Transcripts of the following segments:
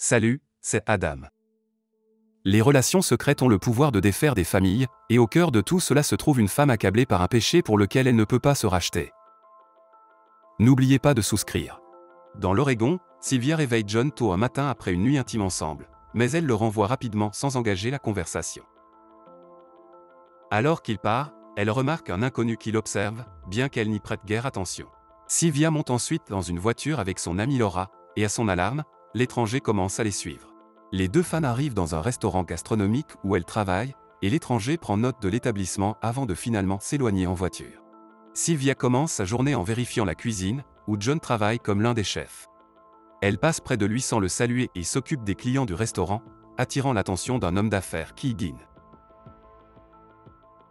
Salut, c'est Adam. Les relations secrètes ont le pouvoir de défaire des familles, et au cœur de tout cela se trouve une femme accablée par un péché pour lequel elle ne peut pas se racheter. N'oubliez pas de souscrire. Dans l'Oregon, Sylvia réveille John tôt un matin après une nuit intime ensemble, mais elle le renvoie rapidement sans engager la conversation. Alors qu'il part, elle remarque un inconnu qui l'observe, bien qu'elle n'y prête guère attention. Sylvia monte ensuite dans une voiture avec son amie Laura, et à son alarme, l'étranger commence à les suivre. Les deux fans arrivent dans un restaurant gastronomique où elle travaille, et l'étranger prend note de l'établissement avant de finalement s'éloigner en voiture. Sylvia commence sa journée en vérifiant la cuisine, où John travaille comme l'un des chefs. Elle passe près de lui sans le saluer et s'occupe des clients du restaurant, attirant l'attention d'un homme d'affaires qui y dîne.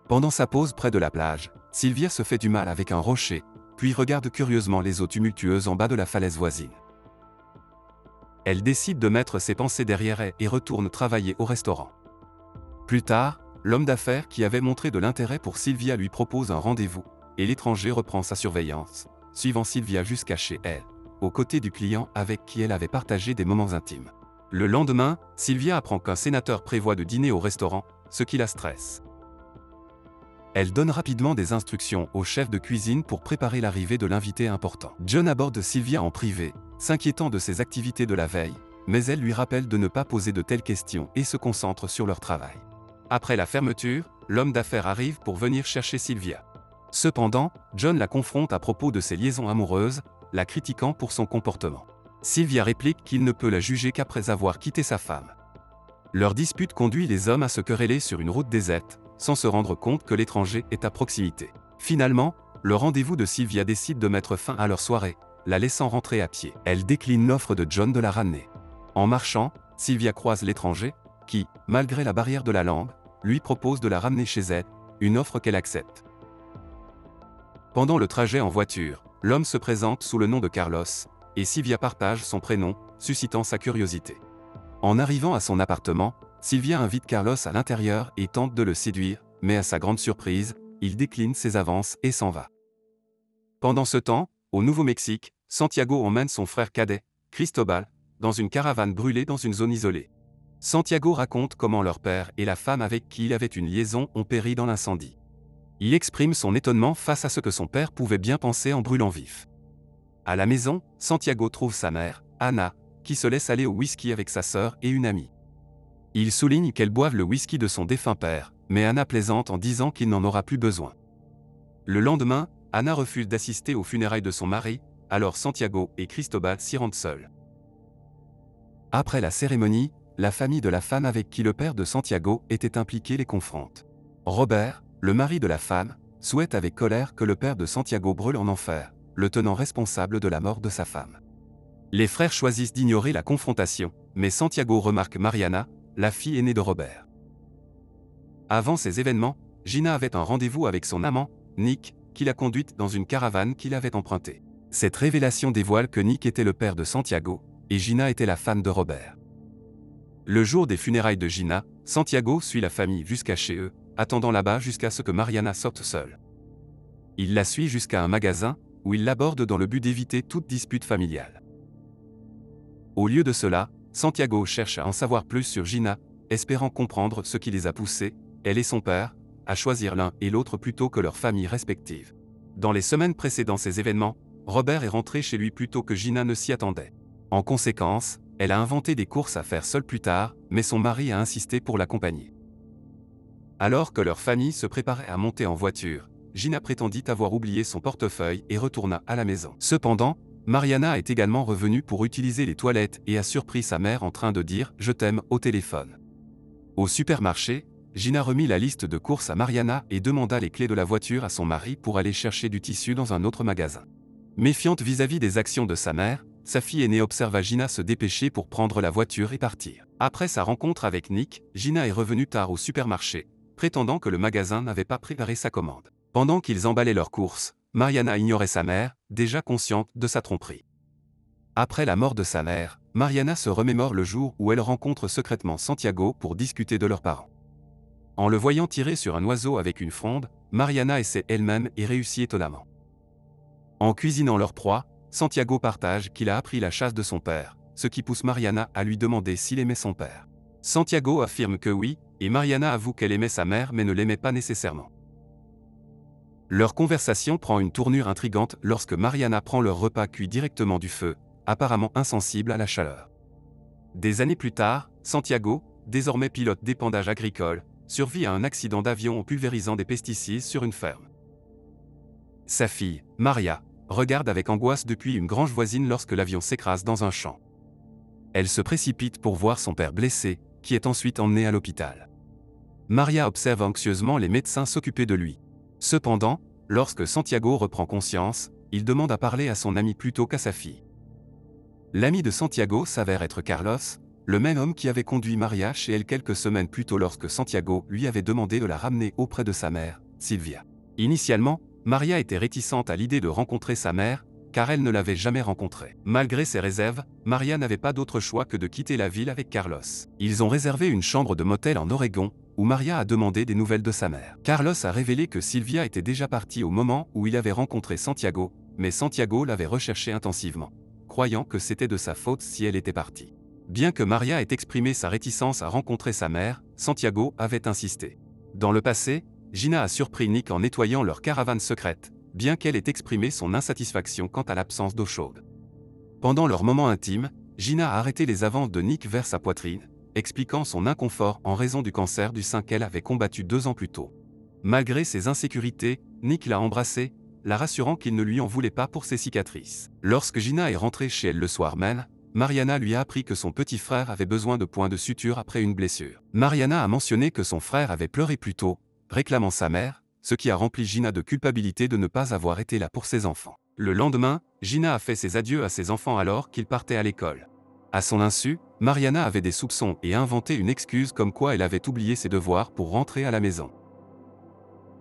Pendant sa pause près de la plage, Sylvia se fait du mal avec un rocher, puis regarde curieusement les eaux tumultueuses en bas de la falaise voisine. Elle décide de mettre ses pensées derrière elle et retourne travailler au restaurant. Plus tard, l'homme d'affaires qui avait montré de l'intérêt pour Sylvia lui propose un rendez-vous, et l'étranger reprend sa surveillance, suivant Sylvia jusqu'à chez elle, aux côtés du client avec qui elle avait partagé des moments intimes. Le lendemain, Sylvia apprend qu'un sénateur prévoit de dîner au restaurant, ce qui la stresse. Elle donne rapidement des instructions au chef de cuisine pour préparer l'arrivée de l'invité important. John aborde Sylvia en privé, s'inquiétant de ses activités de la veille, mais elle lui rappelle de ne pas poser de telles questions et se concentre sur leur travail. Après la fermeture, l'homme d'affaires arrive pour venir chercher Sylvia. Cependant, John la confronte à propos de ses liaisons amoureuses, la critiquant pour son comportement. Sylvia réplique qu'il ne peut la juger qu'après avoir quitté sa femme. Leur dispute conduit les hommes à se quereller sur une route déserte, sans se rendre compte que l'étranger est à proximité. Finalement, le rendez-vous de Sylvia décide de mettre fin à leur soirée, la laissant rentrer à pied. Elle décline l'offre de John de la ramener. En marchant, Sylvia croise l'étranger, qui, malgré la barrière de la langue, lui propose de la ramener chez elle, une offre qu'elle accepte. Pendant le trajet en voiture, l'homme se présente sous le nom de Carlos, et Sylvia partage son prénom, suscitant sa curiosité. En arrivant à son appartement, Sylvia invite Carlos à l'intérieur et tente de le séduire, mais à sa grande surprise, il décline ses avances et s'en va. Pendant ce temps, au Nouveau-Mexique, Santiago emmène son frère cadet, Cristobal, dans une caravane brûlée dans une zone isolée. Santiago raconte comment leur père et la femme avec qui il avait une liaison ont péri dans l'incendie. Il exprime son étonnement face à ce que son père pouvait bien penser en brûlant vif. À la maison, Santiago trouve sa mère, Anna, qui se laisse aller au whisky avec sa sœur et une amie. Il souligne qu'elle boive le whisky de son défunt père, mais Anna plaisante en disant qu'il n'en aura plus besoin. Le lendemain, Anna refuse d'assister aux funérailles de son mari, alors Santiago et Cristobal s'y rendent seuls. Après la cérémonie, la famille de la femme avec qui le père de Santiago était impliqué les confronte. Robert, le mari de la femme, souhaite avec colère que le père de Santiago brûle en enfer, le tenant responsable de la mort de sa femme. Les frères choisissent d'ignorer la confrontation, mais Santiago remarque Mariana, la fille aînée de Robert. Avant ces événements, Gina avait un rendez-vous avec son amant, Nick, qui l'a conduite dans une caravane qu'il avait empruntée. Cette révélation dévoile que Nick était le père de Santiago, et Gina était la femme de Robert. Le jour des funérailles de Gina, Santiago suit la famille jusqu'à chez eux, attendant là-bas jusqu'à ce que Mariana sorte seule. Il la suit jusqu'à un magasin, où il l'aborde dans le but d'éviter toute dispute familiale. Au lieu de cela, Santiago cherche à en savoir plus sur Gina, espérant comprendre ce qui les a poussés, elle et son père, à choisir l'un et l'autre plutôt que leurs familles respectives. Dans les semaines précédant ces événements, Robert est rentré chez lui plus tôt que Gina ne s'y attendait. En conséquence, elle a inventé des courses à faire seule plus tard, mais son mari a insisté pour l'accompagner. Alors que leur famille se préparait à monter en voiture, Gina prétendit avoir oublié son portefeuille et retourna à la maison. Cependant, Mariana est également revenue pour utiliser les toilettes et a surpris sa mère en train de dire « Je t'aime » au téléphone. Au supermarché, Gina remit la liste de courses à Mariana et demanda les clés de la voiture à son mari pour aller chercher du tissu dans un autre magasin. Méfiante vis-à-vis des actions de sa mère, sa fille aînée observa Gina se dépêcher pour prendre la voiture et partir. Après sa rencontre avec Nick, Gina est revenue tard au supermarché, prétendant que le magasin n'avait pas préparé sa commande. Pendant qu'ils emballaient leurs courses, Mariana ignorait sa mère, déjà consciente de sa tromperie. Après la mort de sa mère, Mariana se remémore le jour où elle rencontre secrètement Santiago pour discuter de leurs parents. En le voyant tirer sur un oiseau avec une fronde, Mariana essaie elle-même et réussit étonnamment. En cuisinant leur proie, Santiago partage qu'il a appris la chasse de son père, ce qui pousse Mariana à lui demander s'il aimait son père. Santiago affirme que oui, et Mariana avoue qu'elle aimait sa mère mais ne l'aimait pas nécessairement. Leur conversation prend une tournure intrigante lorsque Mariana prend leur repas cuit directement du feu, apparemment insensible à la chaleur. Des années plus tard, Santiago, désormais pilote d'épandage agricole, survit à un accident d'avion en pulvérisant des pesticides sur une ferme. Sa fille, Maria, regarde avec angoisse depuis une grange voisine lorsque l'avion s'écrase dans un champ. Elle se précipite pour voir son père blessé, qui est ensuite emmené à l'hôpital. Maria observe anxieusement les médecins s'occuper de lui. Cependant, lorsque Santiago reprend conscience, il demande à parler à son ami plutôt qu'à sa fille. L'ami de Santiago s'avère être Carlos, le même homme qui avait conduit Maria chez elle quelques semaines plus tôt lorsque Santiago lui avait demandé de la ramener auprès de sa mère, Silvia. Initialement, Maria était réticente à l'idée de rencontrer sa mère, car elle ne l'avait jamais rencontrée. Malgré ses réserves, Maria n'avait pas d'autre choix que de quitter la ville avec Carlos. Ils ont réservé une chambre de motel en Oregon, où Maria a demandé des nouvelles de sa mère. Carlos a révélé que Silvia était déjà partie au moment où il avait rencontré Santiago, mais Santiago l'avait recherchée intensivement, croyant que c'était de sa faute si elle était partie. Bien que Maria ait exprimé sa réticence à rencontrer sa mère, Santiago avait insisté. Dans le passé, Gina a surpris Nick en nettoyant leur caravane secrète, bien qu'elle ait exprimé son insatisfaction quant à l'absence d'eau chaude. Pendant leur moment intime, Gina a arrêté les avances de Nick vers sa poitrine, expliquant son inconfort en raison du cancer du sein qu'elle avait combattu 2 ans plus tôt. Malgré ses insécurités, Nick l'a embrassée, la rassurant qu'il ne lui en voulait pas pour ses cicatrices. Lorsque Gina est rentrée chez elle le soir même, Mariana lui a appris que son petit frère avait besoin de points de suture après une blessure. Mariana a mentionné que son frère avait pleuré plus tôt, réclamant sa mère, ce qui a rempli Gina de culpabilité de ne pas avoir été là pour ses enfants. Le lendemain, Gina a fait ses adieux à ses enfants alors qu'ils partaient à l'école. À son insu, Mariana avait des soupçons et a inventé une excuse comme quoi elle avait oublié ses devoirs pour rentrer à la maison.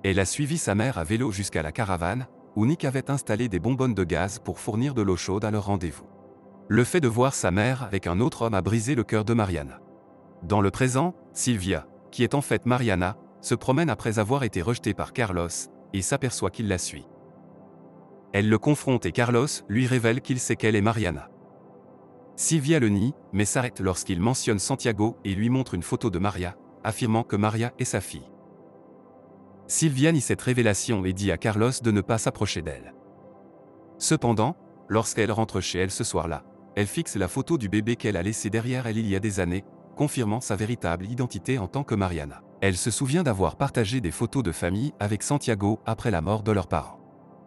Elle a suivi sa mère à vélo jusqu'à la caravane, où Nick avait installé des bonbonnes de gaz pour fournir de l'eau chaude à leur rendez-vous. Le fait de voir sa mère avec un autre homme a brisé le cœur de Mariana. Dans le présent, Silvia, qui est en fait Mariana, se promène après avoir été rejetée par Carlos, et s'aperçoit qu'il la suit. Elle le confronte et Carlos lui révèle qu'il sait qu'elle est Mariana. Silvia le nie, mais s'arrête lorsqu'il mentionne Santiago et lui montre une photo de Maria, affirmant que Maria est sa fille. Silvia nie cette révélation et dit à Carlos de ne pas s'approcher d'elle. Cependant, lorsqu'elle rentre chez elle ce soir-là, elle fixe la photo du bébé qu'elle a laissé derrière elle il y a des années, confirmant sa véritable identité en tant que Mariana. Elle se souvient d'avoir partagé des photos de famille avec Santiago après la mort de leurs parents.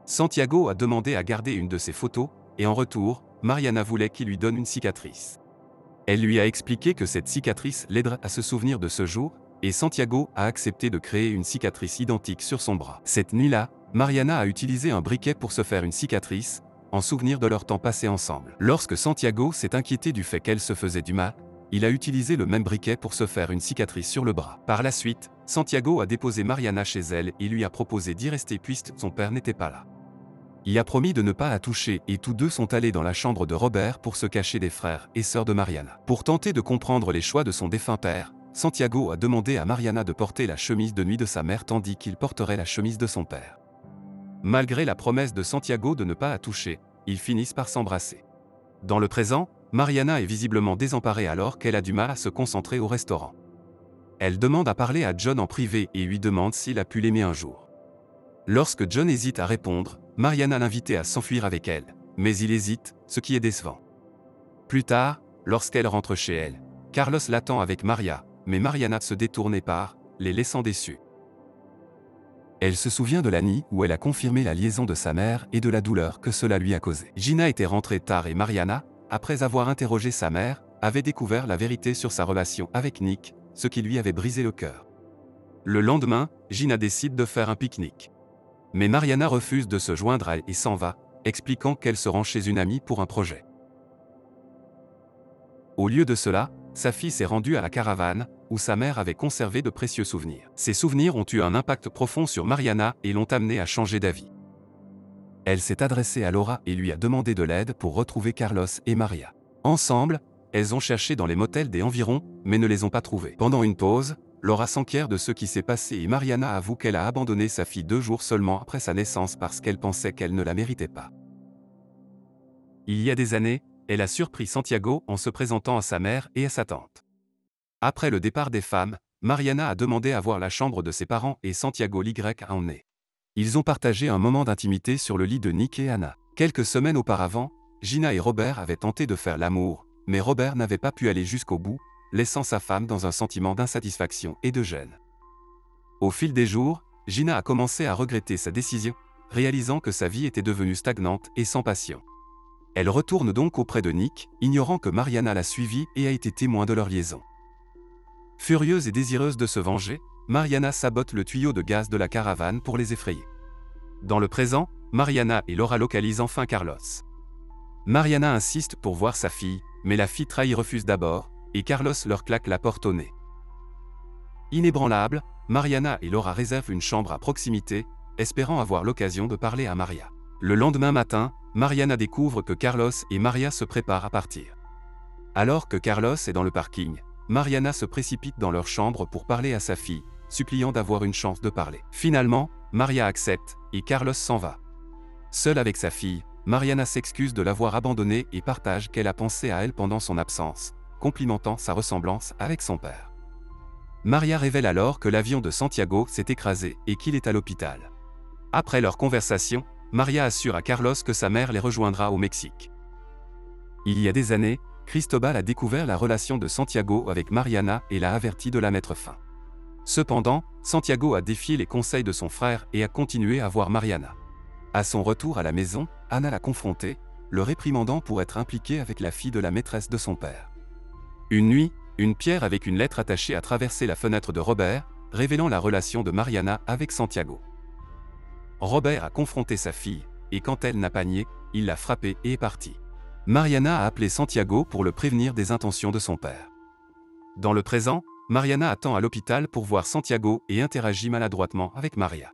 Santiago a demandé à garder une de ces photos, et en retour, Mariana voulait qu'il lui donne une cicatrice. Elle lui a expliqué que cette cicatrice l'aiderait à se souvenir de ce jour, et Santiago a accepté de créer une cicatrice identique sur son bras. Cette nuit-là, Mariana a utilisé un briquet pour se faire une cicatrice, en souvenir de leur temps passé ensemble. Lorsque Santiago s'est inquiété du fait qu'elle se faisait du mal, il a utilisé le même briquet pour se faire une cicatrice sur le bras. Par la suite, Santiago a déposé Mariana chez elle et lui a proposé d'y rester puisque son père n'était pas là. Il a promis de ne pas la toucher et tous deux sont allés dans la chambre de Robert pour se cacher des frères et sœurs de Mariana. Pour tenter de comprendre les choix de son défunt père, Santiago a demandé à Mariana de porter la chemise de nuit de sa mère tandis qu'il porterait la chemise de son père. Malgré la promesse de Santiago de ne pas la toucher, ils finissent par s'embrasser. Dans le présent, Mariana est visiblement désemparée alors qu'elle a du mal à se concentrer au restaurant. Elle demande à parler à John en privé et lui demande s'il a pu l'aimer un jour. Lorsque John hésite à répondre, Mariana l'invite à s'enfuir avec elle, mais il hésite, ce qui est décevant. Plus tard, lorsqu'elle rentre chez elle, Carlos l'attend avec Maria, mais Mariana se détourne et part, les laissant déçus. Elle se souvient de la nuit où elle a confirmé la liaison de sa mère et de la douleur que cela lui a causé. Gina était rentrée tard et Mariana, après avoir interrogé sa mère, avait découvert la vérité sur sa relation avec Nick, ce qui lui avait brisé le cœur. Le lendemain, Gina décide de faire un pique-nique. Mais Mariana refuse de se joindre à elle et s'en va, expliquant qu'elle se rend chez une amie pour un projet. Au lieu de cela, sa fille s'est rendue à la caravane, où sa mère avait conservé de précieux souvenirs. Ces souvenirs ont eu un impact profond sur Mariana et l'ont amenée à changer d'avis. Elle s'est adressée à Laura et lui a demandé de l'aide pour retrouver Carlos et Maria. Ensemble, elles ont cherché dans les motels des environs, mais ne les ont pas trouvés. Pendant une pause, Laura s'enquiert de ce qui s'est passé et Mariana avoue qu'elle a abandonné sa fille 2 jours seulement après sa naissance parce qu'elle pensait qu'elle ne la méritait pas. Il y a des années, elle a surpris Santiago en se présentant à sa mère et à sa tante. Après le départ des femmes, Mariana a demandé à voir la chambre de ses parents et Santiago l'Y a emmené. Ils ont partagé un moment d'intimité sur le lit de Nick et Anna. Quelques semaines auparavant, Gina et Robert avaient tenté de faire l'amour, mais Robert n'avait pas pu aller jusqu'au bout, laissant sa femme dans un sentiment d'insatisfaction et de gêne. Au fil des jours, Gina a commencé à regretter sa décision, réalisant que sa vie était devenue stagnante et sans passion. Elle retourne donc auprès de Nick, ignorant que Mariana l'a suivie et a été témoin de leur liaison. Furieuse et désireuse de se venger, Mariana sabote le tuyau de gaz de la caravane pour les effrayer. Dans le présent, Mariana et Laura localisent enfin Carlos. Mariana insiste pour voir sa fille, mais la fille trahie refuse d'abord, et Carlos leur claque la porte au nez. Inébranlable, Mariana et Laura réservent une chambre à proximité, espérant avoir l'occasion de parler à Maria. Le lendemain matin, Mariana découvre que Carlos et Maria se préparent à partir. Alors que Carlos est dans le parking, Mariana se précipite dans leur chambre pour parler à sa fille, suppliant d'avoir une chance de parler. Finalement, Maria accepte, et Carlos s'en va. Seule avec sa fille, Mariana s'excuse de l'avoir abandonnée et partage qu'elle a pensé à elle pendant son absence, complimentant sa ressemblance avec son père. Maria révèle alors que l'avion de Santiago s'est écrasé et qu'il est à l'hôpital. Après leur conversation, Maria assure à Carlos que sa mère les rejoindra au Mexique. Il y a des années, Cristobal a découvert la relation de Santiago avec Mariana et l'a averti de la mettre fin. Cependant, Santiago a défié les conseils de son frère et a continué à voir Mariana. À son retour à la maison, Anna l'a confronté, le réprimandant pour être impliqué avec la fille de la maîtresse de son père. Une nuit, une pierre avec une lettre attachée a traversé la fenêtre de Robert, révélant la relation de Mariana avec Santiago. Robert a confronté sa fille, et quand elle n'a pas nié, il l'a frappée et est parti. Mariana a appelé Santiago pour le prévenir des intentions de son père. Dans le présent, Mariana attend à l'hôpital pour voir Santiago et interagit maladroitement avec Maria.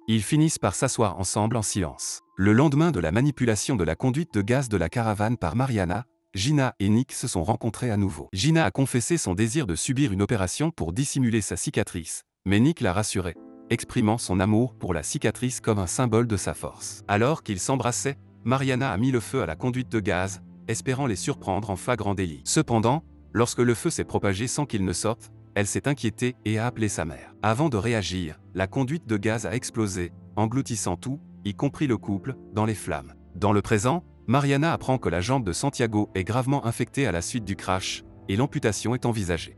Ils finissent par s'asseoir ensemble en silence. Le lendemain de la manipulation de la conduite de gaz de la caravane par Mariana, Gina et Nick se sont rencontrés à nouveau. Gina a confessé son désir de subir une opération pour dissimuler sa cicatrice, mais Nick l'a rassurée, exprimant son amour pour la cicatrice comme un symbole de sa force. Alors qu'ils s'embrassaient, Mariana a mis le feu à la conduite de gaz, espérant les surprendre en flagrant délit. Cependant, lorsque le feu s'est propagé sans qu'il ne sorte, elle s'est inquiétée et a appelé sa mère. Avant de réagir, la conduite de gaz a explosé, engloutissant tout, y compris le couple, dans les flammes. Dans le présent, Mariana apprend que la jambe de Santiago est gravement infectée à la suite du crash, et l'amputation est envisagée.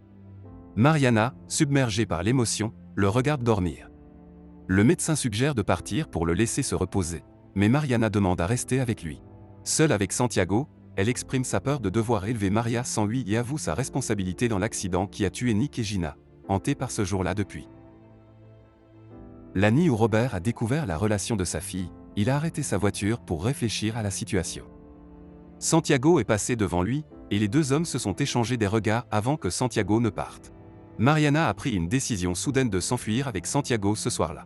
Mariana, submergée par l'émotion, le regarde dormir. Le médecin suggère de partir pour le laisser se reposer, mais Mariana demande à rester avec lui. Seule avec Santiago, elle exprime sa peur de devoir élever Maria sans lui et avoue sa responsabilité dans l'accident qui a tué Nick et Gina, hantés par ce jour-là depuis. La nuit où Robert a découvert la relation de sa fille, il a arrêté sa voiture pour réfléchir à la situation. Santiago est passé devant lui, et les deux hommes se sont échangés des regards avant que Santiago ne parte. Mariana a pris une décision soudaine de s'enfuir avec Santiago ce soir-là.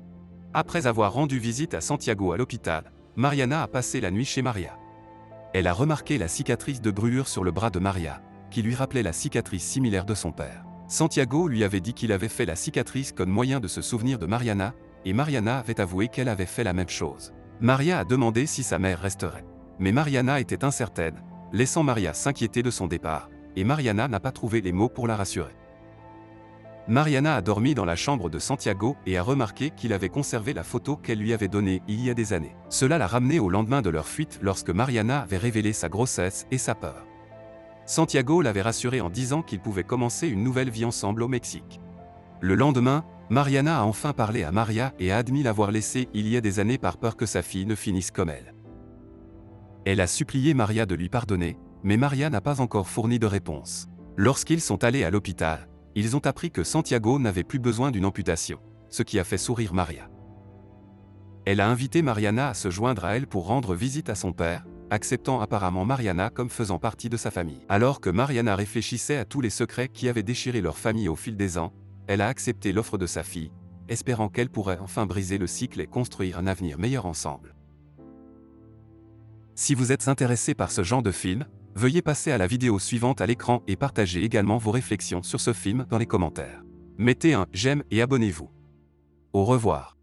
Après avoir rendu visite à Santiago à l'hôpital, Mariana a passé la nuit chez Maria. Elle a remarqué la cicatrice de brûlure sur le bras de Maria, qui lui rappelait la cicatrice similaire de son père. Santiago lui avait dit qu'il avait fait la cicatrice comme moyen de se souvenir de Mariana, et Mariana avait avoué qu'elle avait fait la même chose. Maria a demandé si sa mère resterait. Mais Mariana était incertaine, laissant Maria s'inquiéter de son départ, et Mariana n'a pas trouvé les mots pour la rassurer. Mariana a dormi dans la chambre de Santiago et a remarqué qu'il avait conservé la photo qu'elle lui avait donnée il y a des années. Cela l'a ramenée au lendemain de leur fuite lorsque Mariana avait révélé sa grossesse et sa peur. Santiago l'avait rassurée en disant qu'ils pouvaient commencer une nouvelle vie ensemble au Mexique. Le lendemain, Mariana a enfin parlé à Maria et a admis l'avoir laissée il y a des années par peur que sa fille ne finisse comme elle. Elle a supplié Maria de lui pardonner, mais Maria n'a pas encore fourni de réponse. Lorsqu'ils sont allés à l'hôpital, ils ont appris que Santiago n'avait plus besoin d'une amputation, ce qui a fait sourire Maria. Elle a invité Mariana à se joindre à elle pour rendre visite à son père, acceptant apparemment Mariana comme faisant partie de sa famille. Alors que Mariana réfléchissait à tous les secrets qui avaient déchiré leur famille au fil des ans, elle a accepté l'offre de sa fille, espérant qu'elle pourrait enfin briser le cycle et construire un avenir meilleur ensemble. Si vous êtes intéressé par ce genre de film, veuillez passer à la vidéo suivante à l'écran et partagez également vos réflexions sur ce film dans les commentaires. Mettez un j'aime et abonnez-vous. Au revoir.